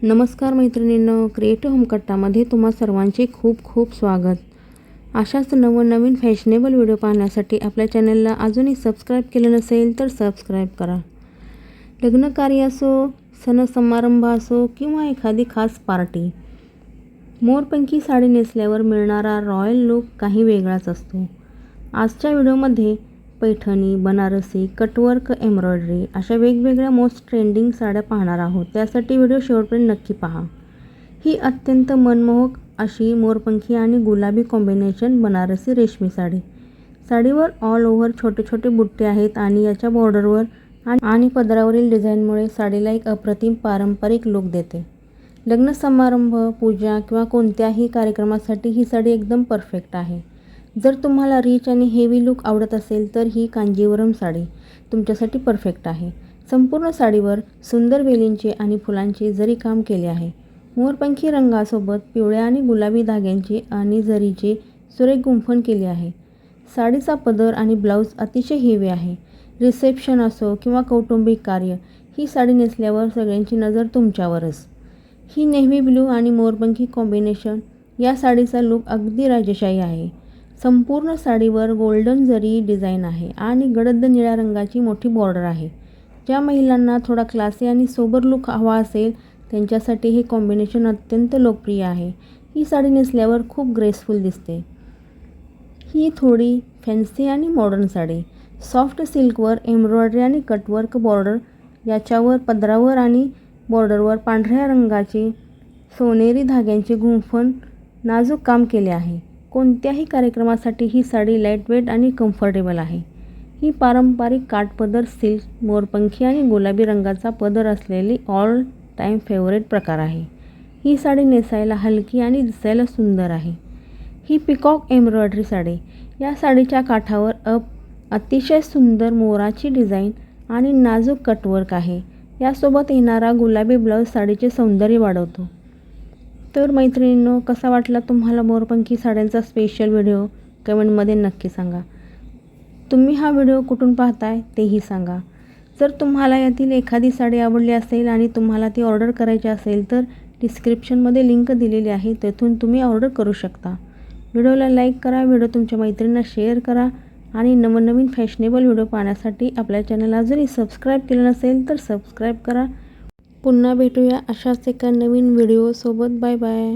नमस्कार मैत्रिणींनो, क्रिएटिव्ह होमकट्टामध्ये तुम्हा सर्वांचे खूप खूप स्वागत। अशाच नवनवीन फॅशनेबल व्हिडिओ पाहण्यासाठी आपल्या चॅनलला अजूनही सबस्क्राईब केलं नसेल तर सबस्क्राईब करा। लग्नकार्य असो, सण समारंभ असो किंवा एखादी खास पार्टी, मोरपंखी साडी नेसल्यावर मिळणारा रॉयल लुक काही वेगळाच असतो। आजच्या व्हिडिओमध्ये पैठणी, बनारसी, कटवर्क, एम्ब्रॉयडरी अशा वेगवेगळ्या मोस्ट ट्रेंडिंग साड्या पाहणार आहोत। त्यासाठी व्हिडिओ शेवटपर्यंत नक्की पहा। ही अत्यंत मनमोहक अशी मोरपंखी आणि गुलाबी कॉम्बिनेशन बनारसी रेशमी साडी। साडीवर ऑल ओव्हर छोटे छोटे बुट्टे आहेत आणि याच्या बॉर्डरवर आणि पदरावरील डिझाईनमुळे साडीला एक अप्रतिम पारंपरिक लुक देते। लग्न समारंभ, पूजा किंवा कोणत्याही कार्यक्रमासाठी ही साडी एकदम परफेक्ट आहे। जर तुम्हाला रिच आणि हेवी लुक आवडत असेल तर ही कांजीवरम साडी तुमच्यासाठी परफेक्ट आहे। संपूर्ण साडीवर सुंदर वेलींचे आणि फुलांचे जरी काम केले आहे। मोरपंखी रंगासोबत पिवळ्या आणि गुलाबी धाग्यांचे आणि जरीचे सुरेख गुंफण केले आहे। साडीचा पदर आणि ब्लाऊज अतिशय हेवी आहे। रिसेप्शन असो किंवा कौटुंबिक कार्य, ही साडी नेसल्यावर सगळ्यांची नजर तुमच्यावरच। ही नेव्ही ब्लू आणि मोरपंखी कॉम्बिनेशन या साडीचा लुक अगदी राजेशाही आहे। संपूर्ण साडीवर गोल्डन जरी डिझाईन आहे आणि गडद निळ्या रंगाची मोठी बॉर्डर आहे। ज्या महिलांना थोडा क्लासी आणि सोबर लुक हवा असेल त्यांच्यासाठी हे कॉम्बिनेशन अत्यंत लोकप्रिय आहे। ही साडी नेसल्यावर खूप ग्रेसफुल दिसते। ही थोडी फॅन्सी आणि मॉडर्न साडी, सॉफ्ट सिल्कवर एम्ब्रॉयडरी आणि कटवर्क बॉर्डर, याच्यावर पदरावर आणि बॉर्डरवर पांढऱ्या रंगाचे सोनेरी धाग्यांचे गुंफण नाजूक काम केले आहे। कोणत्याही कार्यक्रमासाठी ही साडी लाईटवेट आणि कम्फर्टेबल आहे। ही पारंपरिक काठपदर सिल्क, मोरपंखी आणि गुलाबी रंगाचा पदर असलेली ऑल टाईम फेवरेट प्रकार आहे। ही साडी नेसायला हलकी आणि दिसायला सुंदर आहे। ही पिकॉक एम्ब्रॉयडरी साडी, या साडीच्या काठावर अतिशय सुंदर मोराची डिझाईन आणि नाजूक कटवर्क आहे। यासोबत येणारा गुलाबी ब्लाऊज साडीचे सौंदर्य वाढवतो। तर मैत्रिणींनो, कसा वाटला तुम्हाला मोरपंखी साड्यांचा स्पेशल व्हिडिओ? कमेंटमध्ये नक्की सांगा। तुम्ही हा व्हिडिओ कुठून पाहताय तेही सांगा। जर तुम्हाला यातील एखादी साडी आवडली असेल आणि तुम्हाला ती ऑर्डर करायची असेल तर डिस्क्रिप्शनमध्ये लिंक दिलेली आहे, तेथून तुम्ही ऑर्डर करू शकता। व्हिडिओला लाईक करा, व्हिडिओ तुमच्या मैत्रिणींना शेअर करा आणि नवनवीन फॅशनेबल व्हिडिओ पाहण्यासाठी आपल्या चॅनल अजूनही सबस्क्राईब केलं नसेल तर सबस्क्राईब करा। पुन्हा भेटूया अशाच एका नवीन व्हिडिओसोबत। Bye bye.